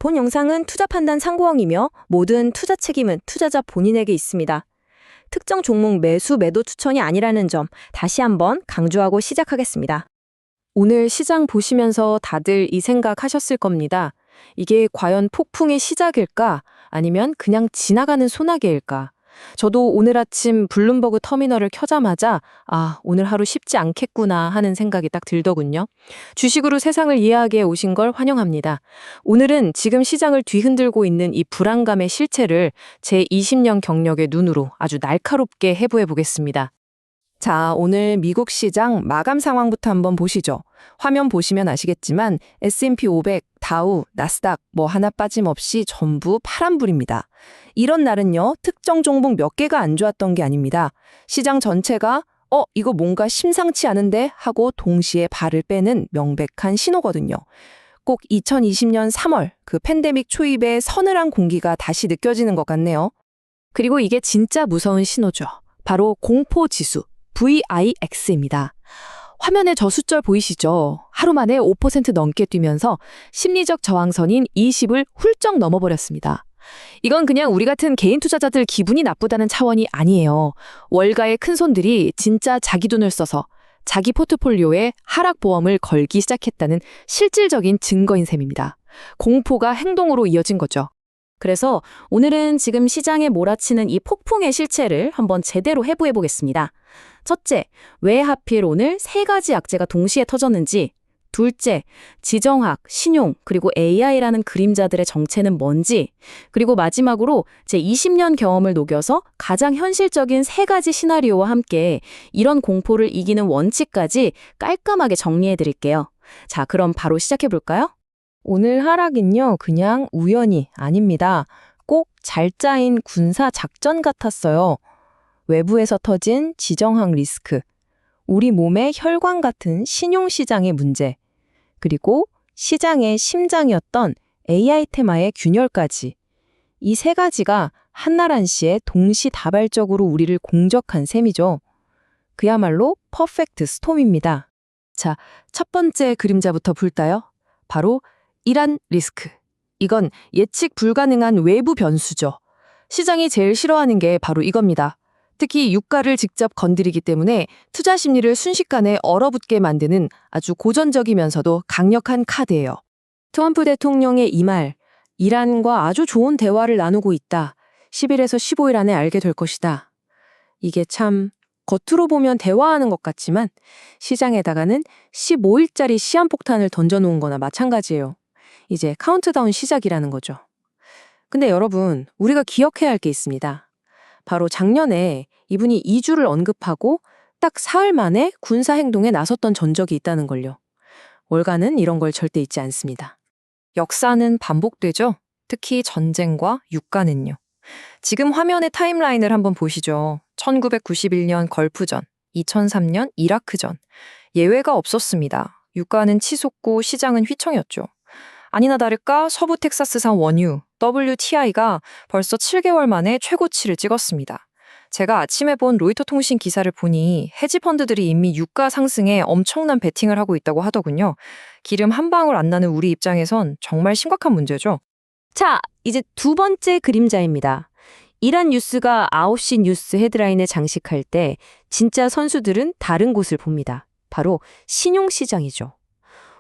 본 영상은 투자 판단 상고형이며 모든 투자 책임은 투자자 본인에게 있습니다. 특정 종목 매수 매도 추천이 아니라는 점 다시 한번 강조하고 시작하겠습니다. 오늘 시장 보시면서 다들 이 생각하셨을 겁니다. 이게 과연 폭풍의 시작일까? 아니면 그냥 지나가는 소나기일까? 저도 오늘 아침 블룸버그 터미널을 켜자마자 오늘 하루 쉽지 않겠구나 하는 생각이 딱 들더군요. 주식으로 세상을 이해하게 오신 걸 환영합니다. 오늘은 지금 시장을 뒤흔들고 있는 이 불안감의 실체를 제 20년 경력의 눈으로 아주 날카롭게 해부해 보겠습니다. 자, 오늘 미국 시장 마감 상황부터 한번 보시죠. 화면 보시면 아시겠지만 S&P 500, 다우, 나스닥 하나 빠짐없이 전부 파란불입니다. 이런 날은요, 특정 종목 몇 개가 안 좋았던 게 아닙니다. 시장 전체가 이거 뭔가 심상치 않은데 하고 동시에 발을 빼는 명백한 신호거든요. 꼭 2020년 3월 그 팬데믹 초입의 서늘한 공기가 다시 느껴지는 것 같네요. 그리고 이게 진짜 무서운 신호죠. 바로 공포지수. VIX입니다. 화면에 저 숫자 보이시죠? 하루 만에 5% 넘게 뛰면서 심리적 저항선인 20을 훌쩍 넘어버렸습니다. 이건 그냥 우리 같은 개인 투자자들 기분이 나쁘다는 차원이 아니에요. 월가의 큰손들이 진짜 자기 돈을 써서 자기 포트폴리오에 하락보험을 걸기 시작했다는 실질적인 증거인 셈입니다. 공포가 행동으로 이어진 거죠. 그래서 오늘은 지금 시장에 몰아치는 이 폭풍의 실체를 한번 제대로 해부해 보겠습니다. 첫째, 왜 하필 오늘 세 가지 악재가 동시에 터졌는지. 둘째, 지정학, 신용, 그리고 AI라는 그림자들의 정체는 뭔지. 그리고 마지막으로 제 20년 경험을 녹여서 가장 현실적인 세 가지 시나리오와 함께 이런 공포를 이기는 원칙까지 깔끔하게 정리해 드릴게요. 자, 그럼 바로 시작해 볼까요? 오늘 하락은요, 그냥 우연이 아닙니다. 꼭 잘 짜인 군사 작전 같았어요. 외부에서 터진 지정학 리스크, 우리 몸의 혈관 같은 신용시장의 문제, 그리고 시장의 심장이었던 AI 테마의 균열까지. 이 세 가지가 한날 한시에 동시다발적으로 우리를 공적한 셈이죠. 그야말로 퍼펙트 스톰입니다. 자, 첫 번째 그림자부터 볼까요? 바로 이란 리스크. 이건 예측 불가능한 외부 변수죠. 시장이 제일 싫어하는 게 바로 이겁니다. 특히 유가를 직접 건드리기 때문에 투자 심리를 순식간에 얼어붙게 만드는 아주 고전적이면서도 강력한 카드예요. 트럼프 대통령의 이 말, 이란과 아주 좋은 대화를 나누고 있다. 10일에서 15일 안에 알게 될 것이다. 이게 참 겉으로 보면 대화하는 것 같지만 시장에다가는 15일짜리 시한폭탄을 던져놓은 거나 마찬가지예요. 이제 카운트다운 시작이라는 거죠. 근데 여러분, 우리가 기억해야 할 게 있습니다. 바로 작년에 이분이 2주를 언급하고 딱 사흘 만에 군사행동에 나섰던 전적이 있다는 걸요. 월가는 이런 걸 절대 잊지 않습니다. 역사는 반복되죠? 특히 전쟁과 유가는요. 지금 화면의 타임라인을 한번 보시죠. 1991년 걸프전, 2003년 이라크전. 예외가 없었습니다. 유가는 치솟고 시장은 휘청였죠. 아니나 다를까 서부 텍사스산 원유, WTI가 벌써 7개월 만에 최고치를 찍었습니다. 제가 아침에 본 로이터 통신 기사를 보니 헤지펀드들이 이미 유가 상승에 엄청난 베팅을 하고 있다고 하더군요. 기름 한 방울 안 나는 우리 입장에선 정말 심각한 문제죠. 자, 이제 두 번째 그림자입니다. 이란 뉴스가 9시 뉴스 헤드라인에 장식할 때 진짜 선수들은 다른 곳을 봅니다. 바로 신용시장이죠.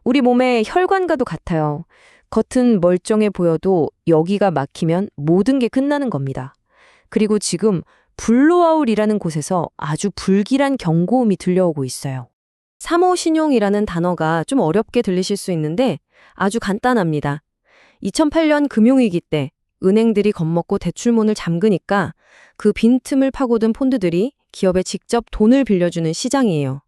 우리 몸의 혈관과도 같아요. 겉은 멀쩡해 보여도 여기가 막히면 모든 게 끝나는 겁니다. 그리고 지금 블로아웃이라는 곳에서 아주 불길한 경고음이 들려오고 있어요. 사모신용이라는 단어가 좀 어렵게 들리실 수 있는데 아주 간단합니다. 2008년 금융위기 때 은행들이 겁먹고 대출문을 잠그니까 그 빈틈을 파고든 폰드들이 기업에 직접 돈을 빌려주는 시장이에요.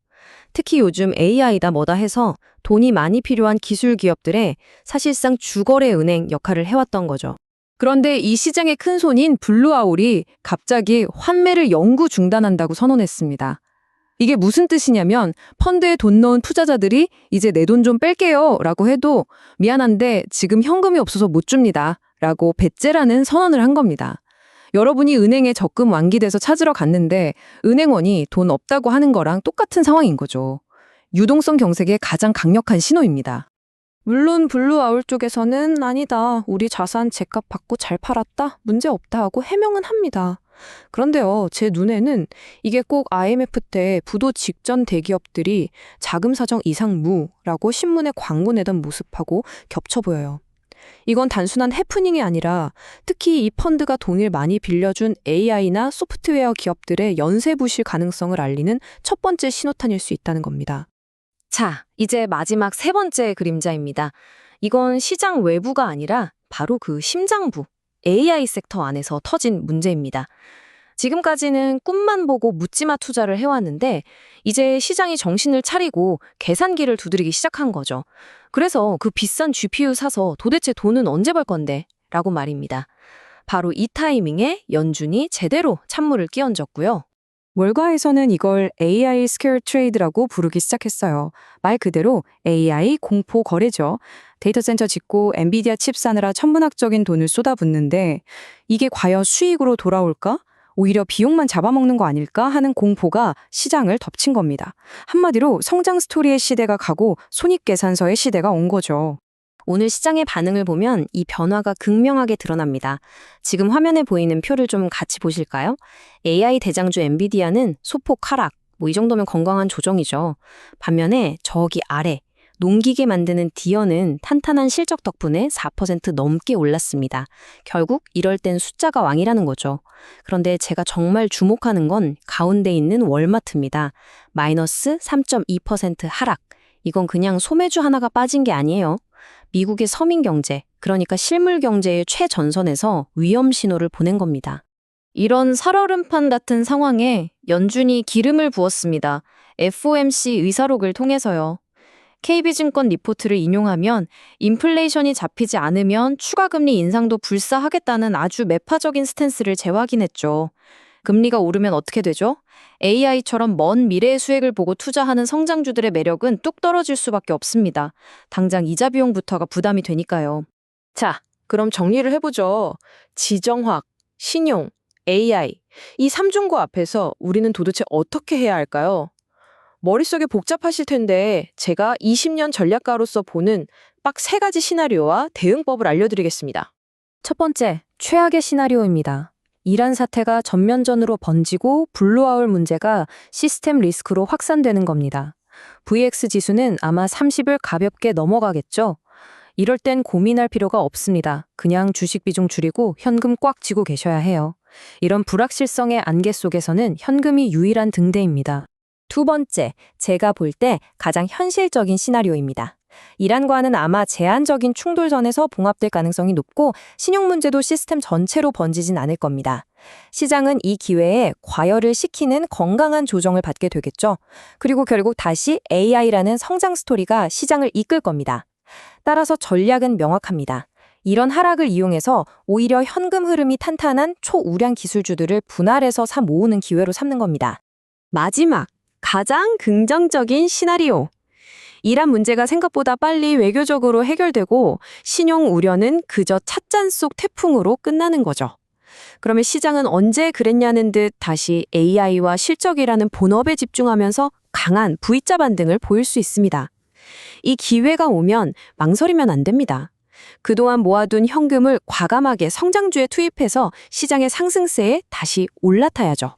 특히 요즘 AI다 뭐다 해서 돈이 많이 필요한 기술 기업들의 사실상 주거래 은행 역할을 해왔던 거죠. 그런데 이 시장의 큰손인 블루아울이 갑자기 환매를 영구 중단한다고 선언했습니다. 이게 무슨 뜻이냐면 펀드에 돈 넣은 투자자들이 이제 내 돈 좀 뺄게요 라고 해도 미안한데 지금 현금이 없어서 못 줍니다 라고 배째라는 선언을 한 겁니다. 여러분이 은행에 적금 완기돼서 찾으러 갔는데 은행원이 돈 없다고 하는 거랑 똑같은 상황인 거죠. 유동성 경색의 가장 강력한 신호입니다. 물론 블루아울 쪽에서는 아니다. 우리 자산 제값 받고 잘 팔았다. 문제 없다 하고 해명은 합니다. 그런데요, 제 눈에는 이게 꼭 IMF 때 부도 직전 대기업들이 자금 사정 이상무라고 신문에 광고 내던 모습하고 겹쳐 보여요. 이건 단순한 해프닝이 아니라 특히 이 펀드가 돈을 많이 빌려준 AI나 소프트웨어 기업들의 연쇄 부실 가능성을 알리는 첫 번째 신호탄일 수 있다는 겁니다. 자, 이제 마지막 세 번째 그림자입니다. 이건 시장 외부가 아니라 바로 그 심장부, AI 섹터 안에서 터진 문제입니다. 지금까지는 꿈만 보고 묻지마 투자를 해왔는데 이제 시장이 정신을 차리고 계산기를 두드리기 시작한 거죠. 그래서 그 비싼 GPU 사서 도대체 돈은 언제 벌 건데? 라고 말입니다. 바로 이 타이밍에 연준이 제대로 찬물을 끼얹었고요. 월가에서는 이걸 AI Scare Trade라고 부르기 시작했어요. 말 그대로 AI 공포 거래죠. 데이터 센터 짓고 엔비디아 칩 사느라 천문학적인 돈을 쏟아붓는데 이게 과연 수익으로 돌아올까? 오히려 비용만 잡아먹는 거 아닐까 하는 공포가 시장을 덮친 겁니다. 한마디로 성장 스토리의 시대가 가고 손익계산서의 시대가 온 거죠. 오늘 시장의 반응을 보면 이 변화가 극명하게 드러납니다. 지금 화면에 보이는 표를 좀 같이 보실까요? AI 대장주 엔비디아는 소폭 하락, 이 정도면 건강한 조정이죠. 반면에 저기 아래 농기계 만드는 디어는 탄탄한 실적 덕분에 4% 넘게 올랐습니다. 결국 이럴 땐 숫자가 왕이라는 거죠. 그런데 제가 정말 주목하는 건 가운데 있는 월마트입니다. 마이너스 3.2% 하락. 이건 그냥 소매주 하나가 빠진 게 아니에요. 미국의 서민 경제, 그러니까 실물 경제의 최전선에서 위험 신호를 보낸 겁니다. 이런 살얼음판 같은 상황에 연준이 기름을 부었습니다. FOMC 의사록을 통해서요. KB증권 리포트를 인용하면 인플레이션이 잡히지 않으면 추가 금리 인상도 불사하겠다는 아주 매파적인 스탠스를 재확인했죠. 금리가 오르면 어떻게 되죠? AI처럼 먼 미래의 수익을 보고 투자하는 성장주들의 매력은 뚝 떨어질 수밖에 없습니다. 당장 이자 비용부터가 부담이 되니까요. 자, 그럼 정리를 해보죠. 지정학, 신용, AI. 이 3중고 앞에서 우리는 도대체 어떻게 해야 할까요? 머릿속에 복잡하실 텐데 제가 20년 전략가로서 보는 딱 3가지 시나리오와 대응법을 알려드리겠습니다. 첫 번째, 최악의 시나리오입니다. 이란 사태가 전면전으로 번지고 블루아울 문제가 시스템 리스크로 확산되는 겁니다. VX 지수는 아마 30을 가볍게 넘어가겠죠? 이럴 땐 고민할 필요가 없습니다. 그냥 주식 비중 줄이고 현금 꽉 쥐고 계셔야 해요. 이런 불확실성의 안개 속에서는 현금이 유일한 등대입니다. 두 번째, 제가 볼 때 가장 현실적인 시나리오입니다. 이란과는 아마 제한적인 충돌선에서 봉합될 가능성이 높고 신용 문제도 시스템 전체로 번지진 않을 겁니다. 시장은 이 기회에 과열을 시키는 건강한 조정을 받게 되겠죠. 그리고 결국 다시 AI라는 성장 스토리가 시장을 이끌 겁니다. 따라서 전략은 명확합니다. 이런 하락을 이용해서 오히려 현금 흐름이 탄탄한 초우량 기술주들을 분할해서 사 모으는 기회로 삼는 겁니다. 마지막, 가장 긍정적인 시나리오. 이란 문제가 생각보다 빨리 외교적으로 해결되고 신용 우려는 그저 찻잔 속 태풍으로 끝나는 거죠. 그러면 시장은 언제 그랬냐는 듯 다시 AI와 실적이라는 본업에 집중하면서 강한 V자 반등을 보일 수 있습니다. 이 기회가 오면 망설이면 안 됩니다. 그동안 모아둔 현금을 과감하게 성장주에 투입해서 시장의 상승세에 다시 올라타야죠.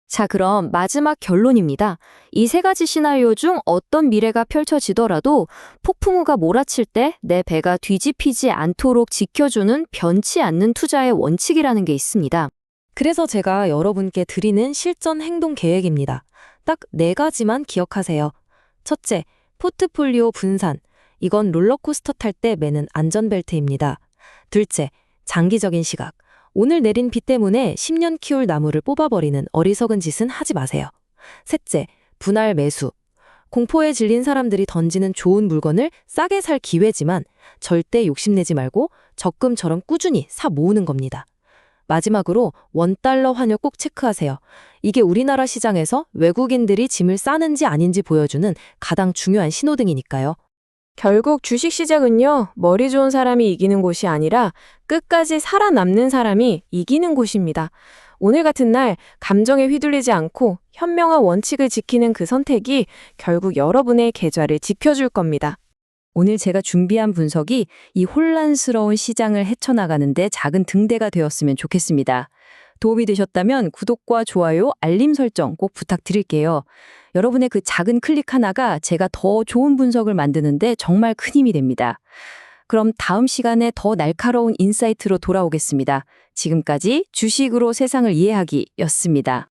자, 그럼 마지막 결론입니다. 이 3가지 시나리오 중 어떤 미래가 펼쳐지더라도 폭풍우가 몰아칠 때 내 배가 뒤집히지 않도록 지켜주는 변치 않는 투자의 원칙이라는 게 있습니다. 그래서 제가 여러분께 드리는 실전 행동 계획입니다. 딱 4가지만 기억하세요. 첫째, 포트폴리오 분산. 이건 롤러코스터 탈 때 매는 안전벨트입니다. 둘째, 장기적인 시각. 오늘 내린 비 때문에 10년 키울 나무를 뽑아버리는 어리석은 짓은 하지 마세요. 셋째, 분할 매수. 공포에 질린 사람들이 던지는 좋은 물건을 싸게 살 기회지만 절대 욕심내지 말고 적금처럼 꾸준히 사 모으는 겁니다. 마지막으로 원달러 환율 꼭 체크하세요. 이게 우리나라 시장에서 외국인들이 짐을 싸는지 아닌지 보여주는 가장 중요한 신호등이니까요. 결국 주식시장은요, 머리 좋은 사람이 이기는 곳이 아니라 끝까지 살아남는 사람이 이기는 곳입니다. 오늘 같은 날 감정에 휘둘리지 않고 현명한 원칙을 지키는 그 선택이 결국 여러분의 계좌를 지켜줄 겁니다. 오늘 제가 준비한 분석이 이 혼란스러운 시장을 헤쳐나가는데 작은 등대가 되었으면 좋겠습니다. 도움이 되셨다면 구독과 좋아요, 알림 설정 꼭 부탁드릴게요. 여러분의 그 작은 클릭 하나가 제가 더 좋은 분석을 만드는데 정말 큰 힘이 됩니다. 그럼 다음 시간에 더 날카로운 인사이트로 돌아오겠습니다. 지금까지 주식으로 세상을 이해하기였습니다.